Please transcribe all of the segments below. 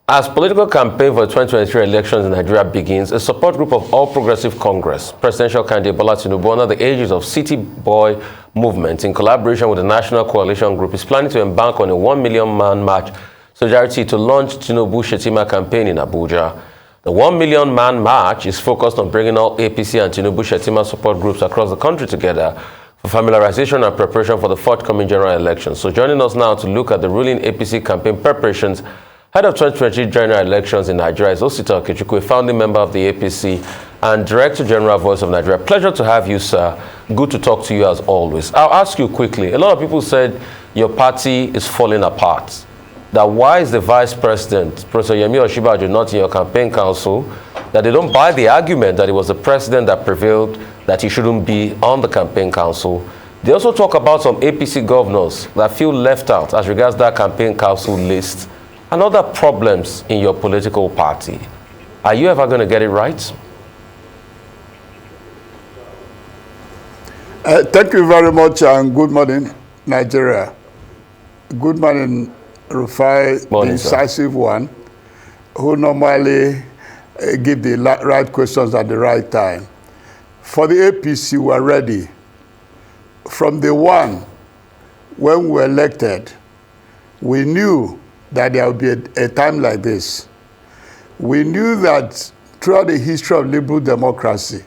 As political campaign for the 2023 elections in Nigeria begins, a support group of All Progressive Congress, presidential candidate Bola Tinubu, under the aegis of City Boy Movement, in collaboration with the National Coalition Group, is planning to embark on a 1 million man march solidarity to launch Tinubu Shetima campaign in Abuja. The 1 million man march is focused on bringing all APC and Tinubu Shetima support groups across the country together for familiarization and preparation for the forthcoming general elections. So joining us now to look at the ruling APC campaign preparations Head of 2023 general elections in Nigeria is Osita Okechukwu, a founding member of the APC and Director General Voice of Nigeria. Pleasure to have you, sir. Good to talk to you as always. I'll ask you quickly. A lot of people said your party is falling apart. That why is the Vice President, Professor Yemi Osinbajo, not in your campaign council? That they don't buy the argument that it was the president that prevailed, that he shouldn't be on the campaign council. They also talk about some APC governors that feel left out as regards that campaign council list and other problems in your political party. Are you ever going to get it right? Thank you very much, and good morning, Nigeria. Good morning, Rufai, the incisive one, who normally give the right questions at the right time. For the APC, we're ready. From the one, when we were elected, we knew that there would be a time like this. We knew that throughout the history of liberal democracy,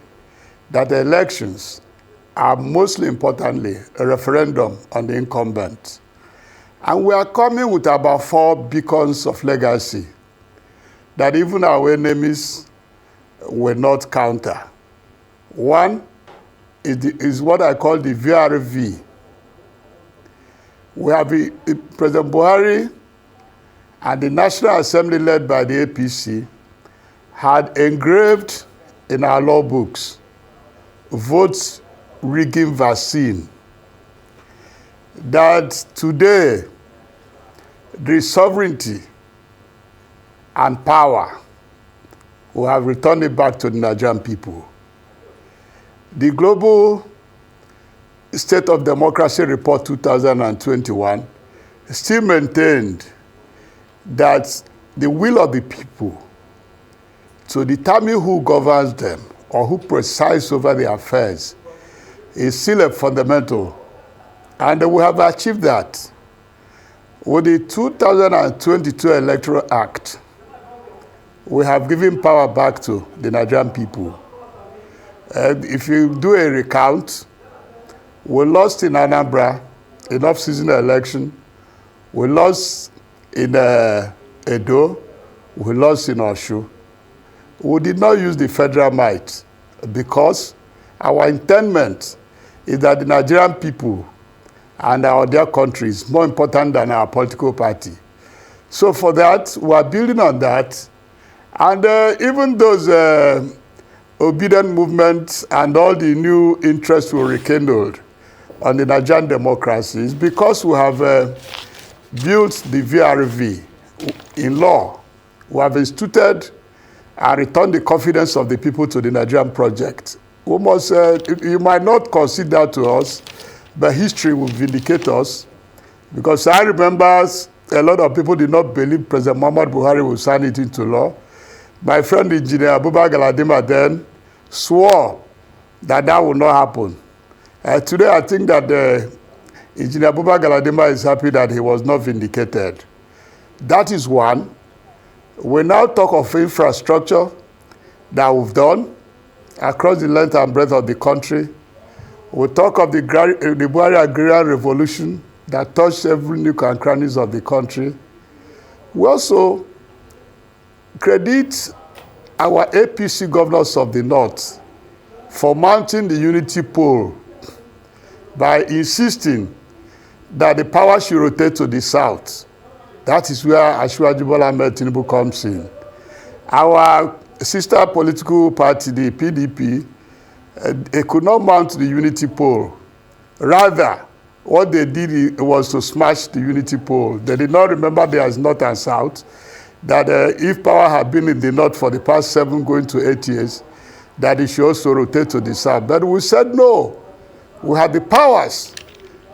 that elections are mostly importantly a referendum on the incumbent. And we are coming with about 4 beacons of legacy that even our enemies will not counter. One is what I call the VRV. We have President Buhari and the National Assembly led by the APC had engraved in our law books votes rigging vaccine, that today the sovereignty and power will have returned it back to the Nigerian people. The Global State of Democracy Report 2021 still maintained that the will of the people to determine who governs them or who presides over their affairs is still a fundamental. And we have achieved that. With the 2022 Electoral Act, we have given power back to the Nigerian people. If you do a recount, we lost in Anambra, in off-season election. We lost in Edo. We lost in Oshu. We did not use the federal might because our intendment is that the Nigerian people and our dear country is more important than our political party. So for that, we are building on that. And even those obedient movements and all the new interests we rekindled on the Nigerian democracy is because we have built the VRV in law. We have instituted and returned the confidence of the people to the Nigerian project. We must, you might not consider to us, but history will vindicate us. Because I remember a lot of people did not believe President Muhammad Buhari would sign it into law. My friend Engineer Abubakar Galadima then swore that that would not happen. Today I think that Engineer Abubakar Galadima is happy that he was not vindicated. That is one. We now talk of infrastructure that we've done across the length and breadth of the country. We talk of the Buhari Agrarian Revolution that touched every nook and crannies of the country. We also credit our APC governors of the North for mounting the unity pole by insisting that the power should rotate to the South. That is where Asiwaju Bola Ahmed Tinubu comes in. Our sister political party, the PDP, they could not mount the unity pole. Rather, what they did was to smash the unity pole. They did not remember there is North and South, that if power had been in the North for the past 7 going to 8 years, that it should also rotate to the South. But we said no. We have the powers.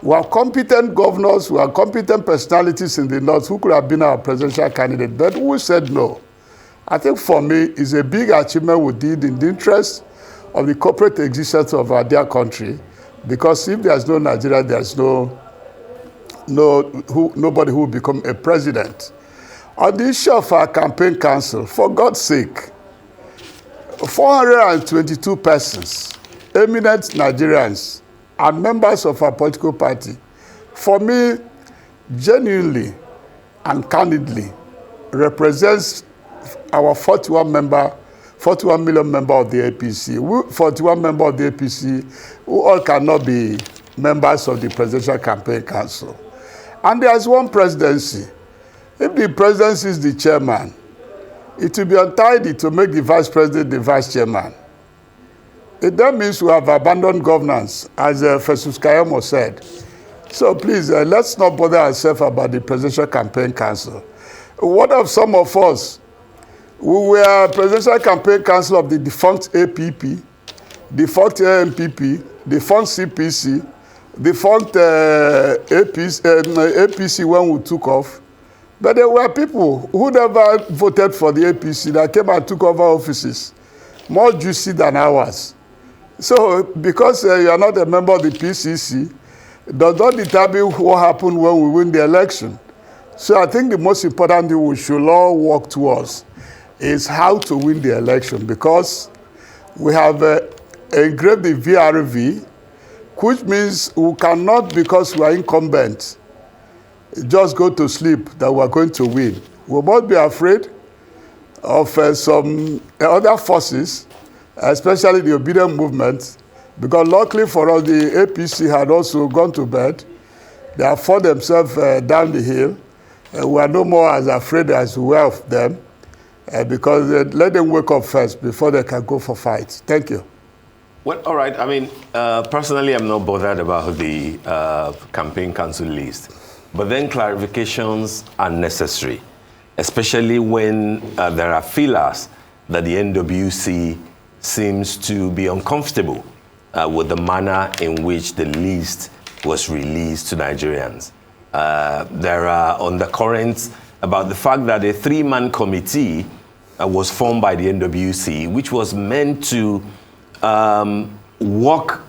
We have competent governors, we have competent personalities in the north who could have been our presidential candidate, but who said no. I think for me, it's a big achievement we did in the interest of the corporate existence of our dear country, because if there's no Nigeria, there's nobody who will become a president. On the issue of our campaign council, for God's sake, 422 persons, eminent Nigerians, and members of our political party, for me, genuinely and candidly, represents our 41 million member of the APC. 41 members of the APC who all cannot be members of the Presidential Campaign Council. And there's one presidency. If the presidency is the chairman, it will be untidy to make the vice president the vice chairman. It then means we have abandoned governance, as Festus Kayamo said. So please, let's not bother ourselves about the Presidential Campaign Council. What of some of us? We were Presidential Campaign Council of the defunct APP, defunct MPP, defunct CPC, defunct APC when we took off. But there were people who never voted for the APC that came and took over offices, more juicy than ours. So because you are not a member of the PCC, does not determine what happened when we win the election. So I think the most important thing we should all work towards is how to win the election, because we have engraved the VRV, which means we cannot, because we are incumbent, just go to sleep that we are going to win. We must be afraid of some other forces, especially the obedient movement, because luckily for us, the APC had also gone to bed. They have fought themselves down the hill. We are no more as afraid as we were of them, because let them wake up first before they can go for fights. Thank you. Well, all right. I mean, personally, I'm not bothered about the campaign council list. But then clarifications are necessary, especially when there are feelers that the NWC seems to be uncomfortable with the manner in which the list was released to Nigerians. There are undercurrents about the fact that a three-man committee was formed by the NWC, which was meant to work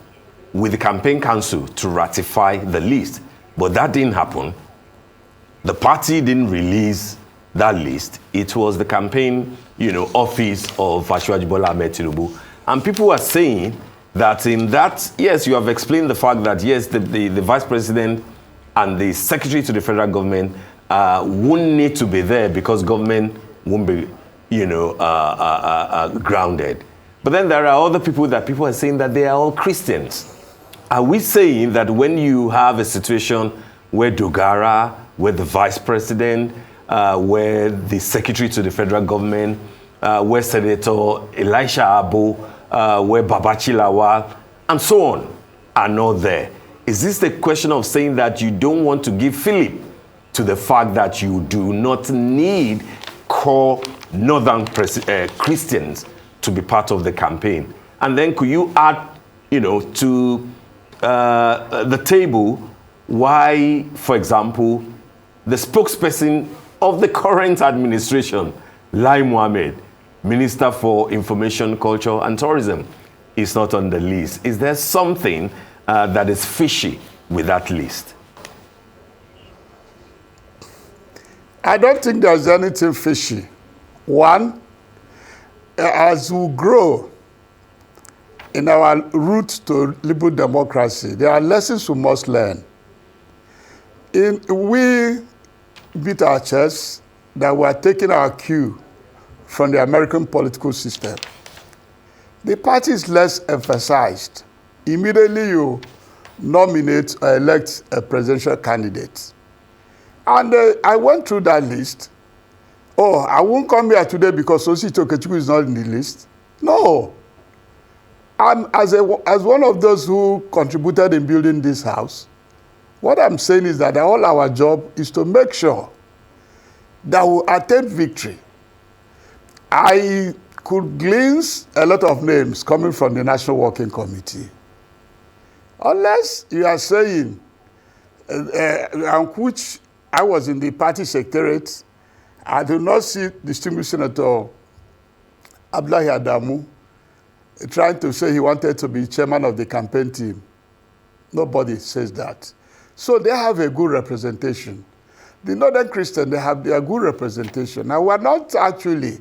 with the campaign council to ratify the list. But that didn't happen. The party didn't release that list. It was the campaign, office of Asiwaju Bola Ahmed Tinubu. And people are saying that in that, yes, you have explained the fact that, yes, the vice president and the secretary to the federal government wouldn't need to be there because government won't be, grounded. But then there are other people that people are saying that they are all Christians. Are we saying that when you have a situation where Dogara, where the vice president, where the secretary to the federal government, where Senator Elisha Abo, where Babachi Lawal, and so on, are not there? Is this the question of saying that you don't want to give Philip to the fact that you do not need core northern Christians to be part of the campaign? And then could you add, to the table why, for example, the spokesperson of the current administration, Lai Mohammed, Minister for Information, Culture and Tourism, is not on the list? Is there something that is fishy with that list? I don't think there's anything fishy. One, as we grow in our route to liberal democracy, there are lessons we must learn. We beat our chests that we are taking our cue from the American political system. The party is less emphasized. Immediately you nominate or elect a presidential candidate. And I went through that list. Oh, I won't come here today because Osita Okechukwu is not in the list. No. I'm as one of those who contributed in building this house. What I'm saying is that all our job is to make sure that we attain victory. I could glimpse a lot of names coming from the National Working Committee. Unless you are saying and which I was in the party secretariat. I do not see distinguished Senator Abdullahi Adamu trying to say he wanted to be chairman of the campaign team. Nobody says that. So they have a good representation. The Northern Christian, they have their good representation. Now, we're not actually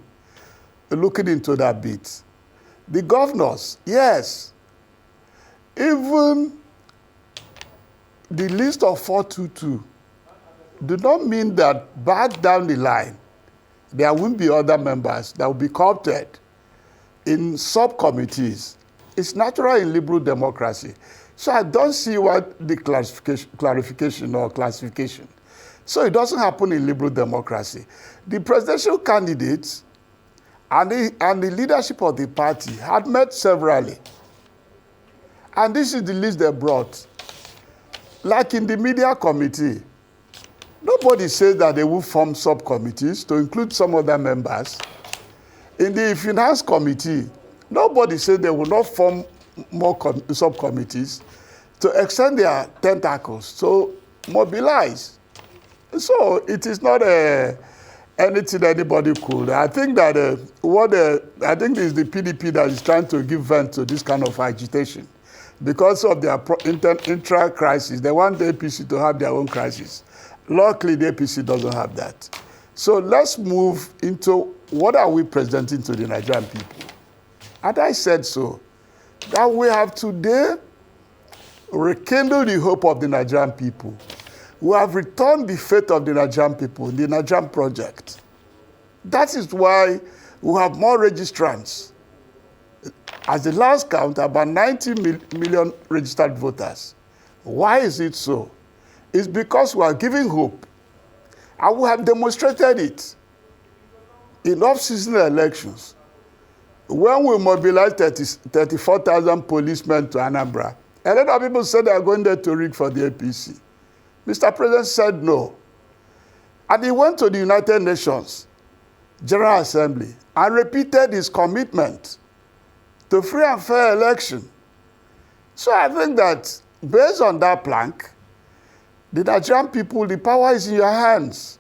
looking into that bit. The governors, yes. Even the list of 422 do not mean that back down the line, there won't be other members that will be co-opted in subcommittees. It's natural in liberal democracy. So I don't see what the clarification or classification. So it doesn't happen in liberal democracy. The presidential candidates and the leadership of the party had met severally. And this is the list they brought. Like in the media committee, nobody says that they will form subcommittees to include some other members. In the finance committee, nobody said they will not form more subcommittees to extend their tentacles, to mobilize. So it is not anything anybody could. I think that I think it's the PDP that is trying to give vent to this kind of agitation. Because of their intra-crisis, they want the APC to have their own crisis. Luckily, the APC doesn't have that. So let's move into what are we presenting to the Nigerian people. And I said so, that we have today rekindled the hope of the Nigerian people. We have returned the faith of the Nigerian people in the Nigerian project. That is why we have more registrants. As the last count, about 90 million registered voters. Why is it so? It's because we are giving hope. And we have demonstrated it in off-season elections. When we mobilized 34,000 policemen to Anambra, a lot of people said they are going there to rig for the APC. Mr. President said no. And he went to the United Nations General Assembly and repeated his commitment to free and fair election. So I think that based on that plank, the Nigerian people, the power is in your hands.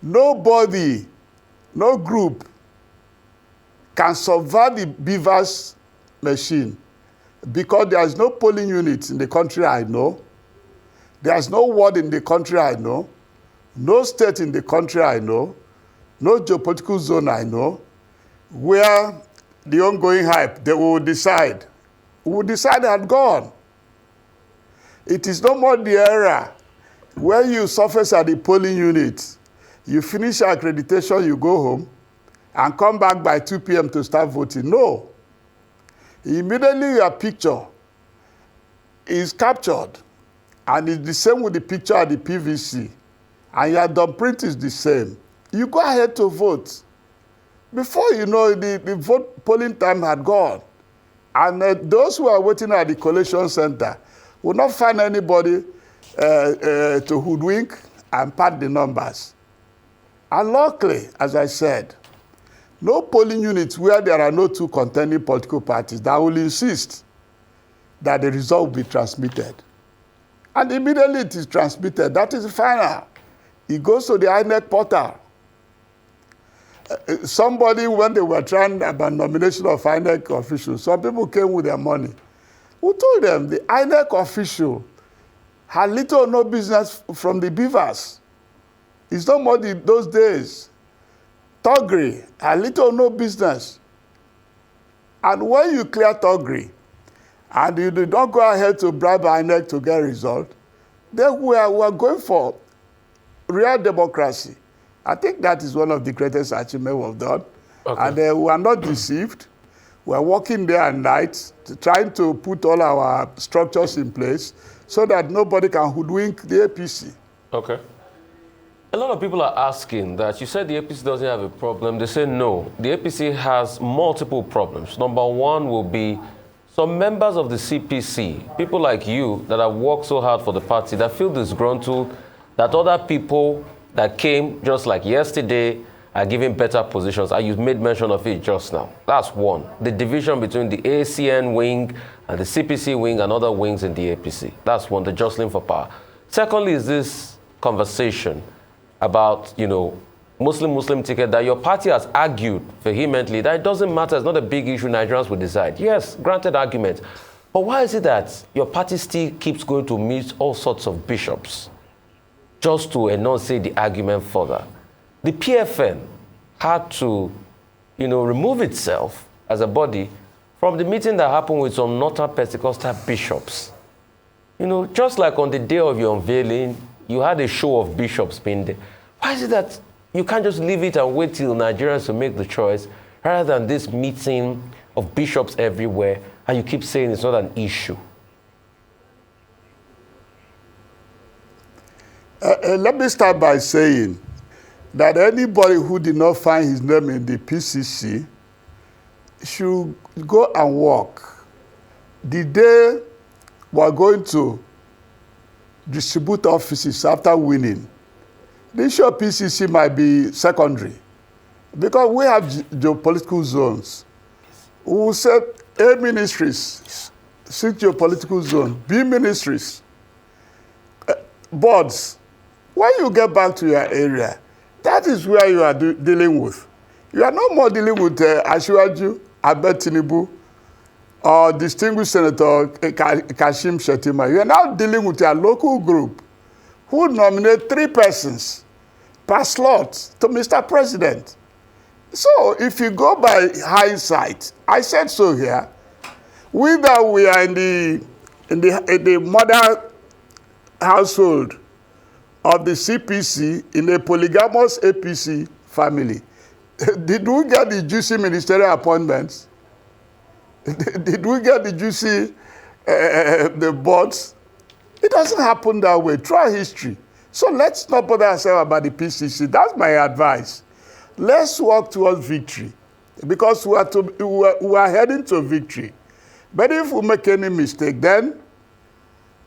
Nobody, no group can subvert the beavers machine because there is no polling unit in the country I know. There is no ward in the country I know. No state in the country I know. No geopolitical zone I know where the ongoing hype, they will decide. We will decide had gone. It is no more the era where you surface at the polling unit, you finish your accreditation, you go home, and come back by 2 p.m. to start voting. No. Immediately your picture is captured, and it's the same with the picture at the PVC, and your thumbprint is the same. You go ahead to vote. Before you know, the vote polling time had gone. And those who are waiting at the collation center will not find anybody to hoodwink and pad the numbers. And luckily, as I said, no polling units where there are no two contending political parties that will insist that the result will be transmitted. And immediately it is transmitted. That is final. It goes to the INEC portal. Somebody, when they were trying about nomination of INEC officials, some people came with their money. Who told them the INEC official had little or no business from the beavers? It's not more those days. Togri had little or no business. And when you clear Togri, and you do not go ahead to bribe INEC to get a result, then we are going for real democracy. I think that is one of the greatest achievements we've done. Okay. And we are not deceived. We are working day and night, trying to put all our structures in place so that nobody can hoodwink the APC. Okay. A lot of people are asking that you said the APC doesn't have a problem. They say no. The APC has multiple problems. Number one will be some members of the CPC, people like you that have worked so hard for the party, that feel disgruntled that other people that came just like yesterday are given better positions, and you've made mention of it just now. That's one. The division between the ACN wing and the CPC wing and other wings in the APC. That's one, the jostling for power. Secondly, is this conversation about, Muslim ticket that your party has argued vehemently that it doesn't matter, it's not a big issue, Nigerians will decide. Yes, granted argument. But why is it that your party still keeps going to meet all sorts of bishops just to enunciate the argument further? The PFN had to, remove itself as a body from the meeting that happened with some Northern Pentecostal bishops. Just like on the day of your unveiling, you had a show of bishops being there. Why is it that you can't just leave it and wait till Nigerians to make the choice, rather than this meeting of bishops everywhere, and you keep saying it's not an issue? Let me start by saying that anybody who did not find his name in the PCC should go and walk. The day we're going to distribute offices after winning, the issue of PCC might be secondary, because we have geopolitical zones. We will set A ministries, C geopolitical zone, B ministries, boards. When you get back to your area, that is where you are dealing with. You are no more dealing with Asiwaju, Abed Tinubu, or distinguished Senator Kashim Shettima. You are now dealing with your local group who nominate 3 persons per slot to Mr. President. So if you go by hindsight, I said so here, whether we are in the mother household of the CPC, in a polygamous APC family, did we get the juicy ministerial appointments? Did we get the juicy the boards? It doesn't happen that way. Try history. So let's not bother ourselves about the PCC. That's my advice. Let's work towards victory, because we are heading to victory. But if we make any mistake, then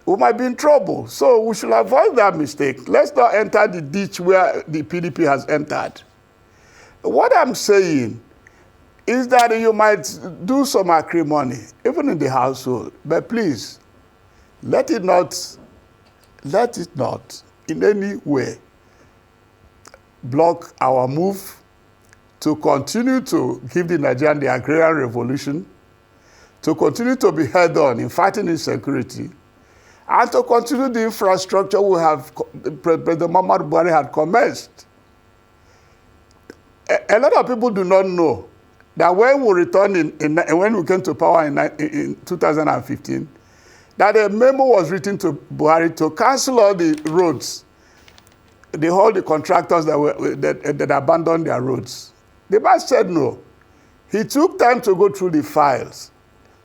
we might be in trouble. So we should avoid that mistake. Let's not enter the ditch where the PDP has entered. What I'm saying is that you might do some acrimony, even in the household, but please, let it not in any way block our move to continue to give the Nigerian the agrarian revolution, to continue to be head on in fighting insecurity, and to continue the infrastructure we have, President Muhammadu Buhari had commenced. A lot of people do not know that when we returned when we came to power in 2015, that a memo was written to Buhari to cancel all the roads, all the contractors that abandoned their roads. The man said no. He took time to go through the files.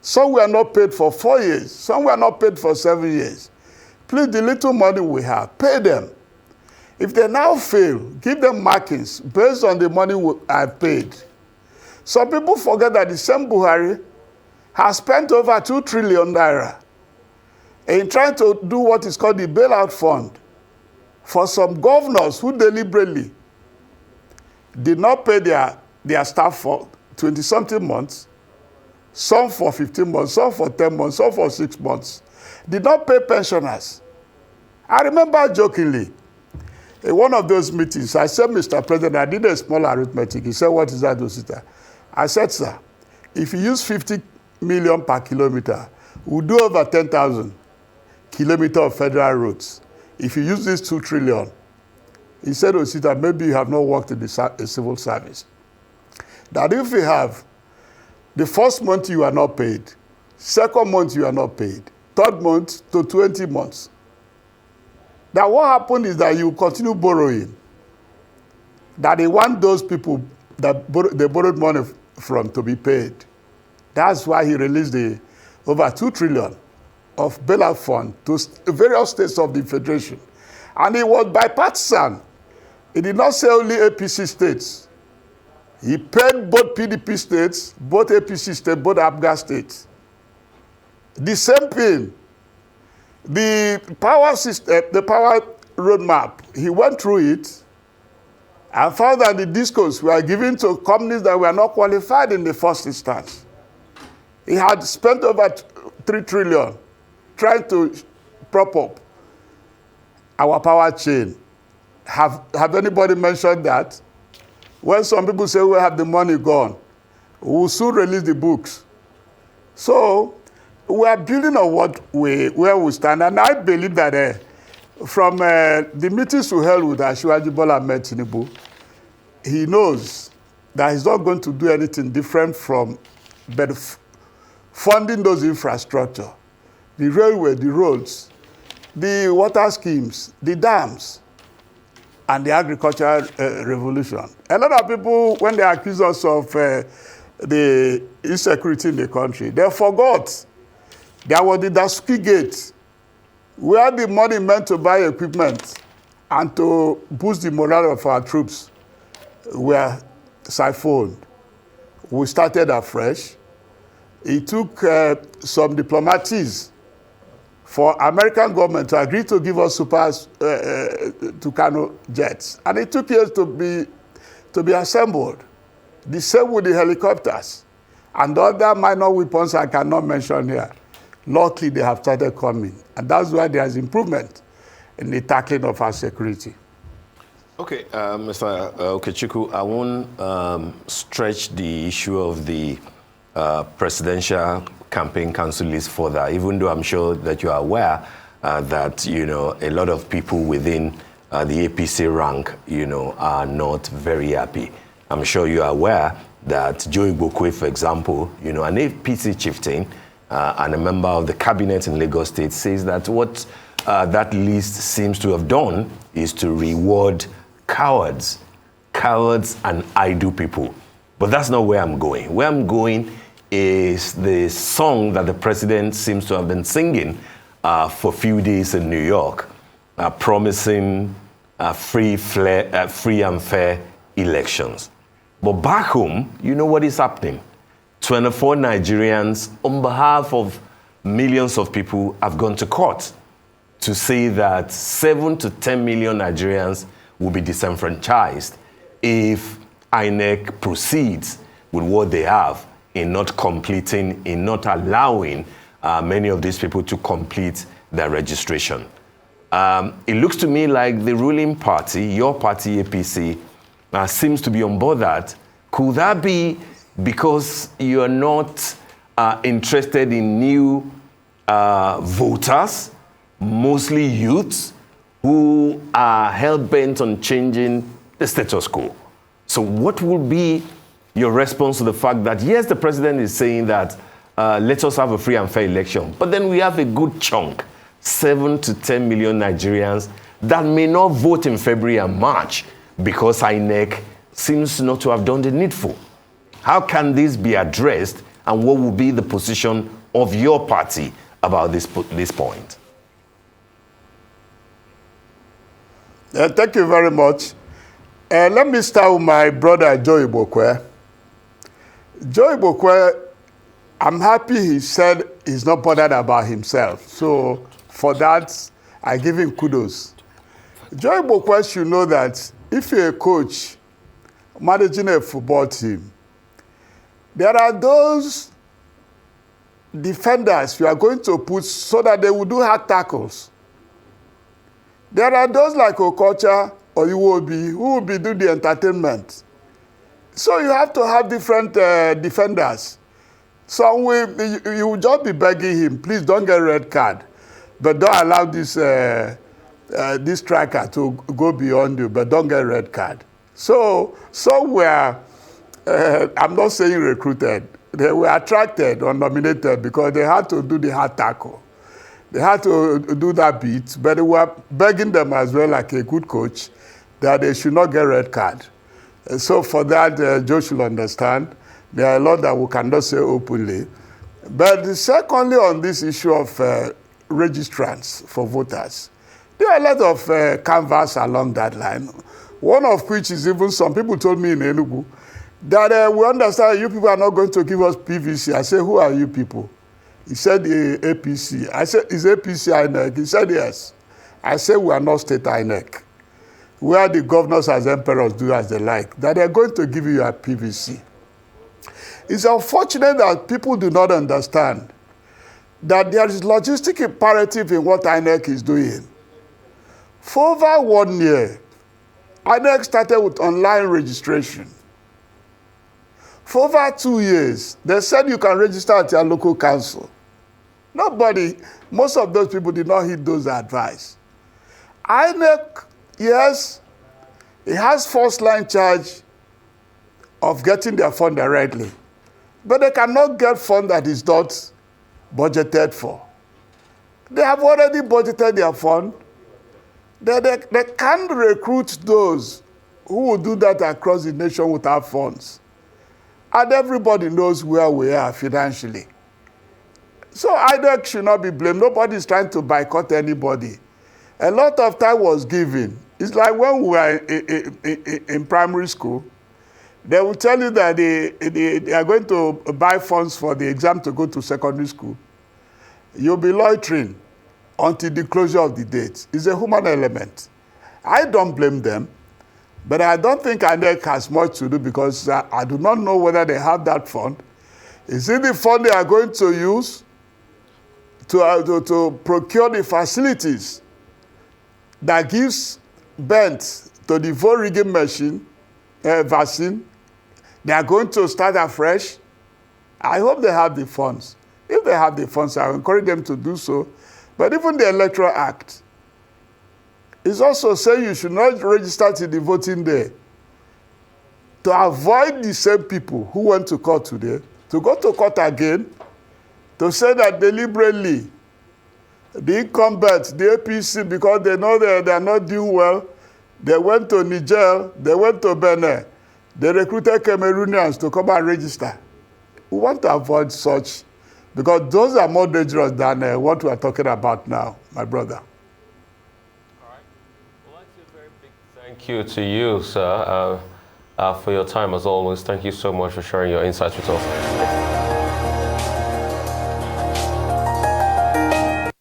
Some were not paid for 4 years. Some were not paid for 7 years. Please, the little money we have, pay them. If they now fail, give them markings based on the money I paid. Some people forget that the same Buhari has spent over 2 trillion naira in trying to do what is called the bailout fund for some governors who deliberately did not pay their staff for 20-something months, some for 15 months, some for 10 months, some for 6 months. Did not pay pensioners. I remember jokingly, in one of those meetings, I said, Mr. President, I did a small arithmetic. He said, what is that, Osita? I said, sir, if you use 50 million per kilometer, we'll do over 10,000 kilometers of federal roads. If you use this 2 trillion, he said, Osita, maybe you have not worked in the civil service. That if you have, the first month you are not paid, second month you are not paid, third month to 20 months. That what happened is that you continue borrowing. That they want those people that they borrowed money from to be paid. That's why he released the over 2 trillion of bailout fund to various states of the Federation. And it was bipartisan. He did not say only APC states. He paid both PDP states, both APC states, both APGA states. The same thing. The power system, the power roadmap, he went through it and found that the discos were given to companies that were not qualified in the first instance. He had spent over 3 trillion trying to prop up our power chain. Have anybody mentioned that? When some people say we have the money gone, we will soon release the books. So we are building on where we stand, and I believe that from the meetings we held with Asiwaju Bola Ahmed Tinubu, he knows that he's not going to do anything different from funding those infrastructure, the railway, the roads, the water schemes, the dams, and the agricultural revolution. A lot of people, when they accuse us of the insecurity in the country, they forgot there was the Dasuki Gate, where the money meant to buy equipment and to boost the morale of our troops were siphoned. We started afresh. It took some diplomats for American government to agree to give us super Tucano jets. And it took years to be assembled. The same with the helicopters. And other minor weapons I cannot mention here. Luckily, they have started coming. And that's why there is improvement in the tackling of our security. Okay, Mr. Okechukwu, I won't stretch the issue of the presidential campaign council list further, even though I'm sure that you are aware that, you know, a lot of people within the APC rank, you know, are not very happy. I'm sure you are aware that Joe Igbokwe, for example, you know, an APC chieftain and a member of the cabinet in Lagos State, says that what that list seems to have done is to reward cowards and idle people. But that's not where I'm going. Where I'm going is the song that the president seems to have been singing for a few days in New York, promising free and fair elections. But back home, you know what is happening. 24 Nigerians, on behalf of millions of people, have gone to court to say that 7 to 10 million Nigerians will be disenfranchised if INEC proceeds with what they have in not completing, in not allowing many of these people to complete their registration. It looks to me like the ruling party, your party, APC, seems to be on board that. Could that be because you're not interested in new voters, mostly youths, who are hell-bent on changing the status quo? So what will be your response to the fact that, yes, the president is saying that let us have a free and fair election, but then we have a good chunk, 7 to 10 million Nigerians, that may not vote in February and March because INEC seems not to have done the needful? How can this be addressed, and what will be the position of your party about this point? Thank you very much. Let me start with my brother, Joe Igbokwe. Joe Igbokwe, I'm happy he said he's not bothered about himself. So for that, I give him kudos. Joe Igbokwe should know that if you're a coach managing a football team, there are those defenders you are going to put so that they will do hard tackles. There are those like Okocha or Iwobi who will be doing the entertainment. So you have to have different defenders. So you will just be begging him, please don't get a red card, but don't allow this this striker to go beyond you, but don't get a red card. So somewhere, I'm not saying recruited, they were attracted or nominated because they had to do the hard tackle. They had to do that bit, but they were begging them as well, like a good coach, that they should not get a red card. So for that, Joe should understand. There are a lot that we cannot say openly. But secondly, on this issue of registrants for voters, there are a lot of canvas along that line. One of which is even some people told me in Enugu that we understand you people are not going to give us PVC. I said, who are you people? He said the APC. I said, is APC INEC? He said, yes. I said, we are not state INEC. Where the governors as emperors do as they like, that they're going to give you a PVC. It's unfortunate that people do not understand that there is logistic imperative in what INEC is doing. For over 1 year, INEC started with online registration. For over 2 years, they said you can register at your local council. Most of those people did not heed those advice. INEC, yes, it has first line charge of getting their fund directly, but they cannot get fund that is not budgeted for. They have already budgeted their fund. They can't recruit those who will do that across the nation without funds. And everybody knows where we are financially. So INEC should not be blamed. Nobody is trying to boycott anybody. A lot of time was given. It's like when we were in primary school, they will tell you that they are going to buy funds for the exam to go to secondary school. You'll be loitering until the closure of the date. It's a human element. I don't blame them, but I don't think INEC has much to do because I do not know whether they have that fund. Is it the fund they are going to use to procure the facilities that gives bent to the vote rigging machine, vaccine? They are going to start afresh. I hope they have the funds. If they have the funds, I encourage them to do so. But even the Electoral Act is also saying you should not register till the voting day to avoid the same people who went to court today, to go to court again, to say that deliberately the incumbents, the APC, because they know they are not doing well, they went to Niger, they went to Benin, they recruited Cameroonians to come and register. We want to avoid such, because those are more dangerous than what we are talking about now, my brother. All right. Well, that's a very big thank you to you, sir, for your time as always. Thank you so much for sharing your insights with us.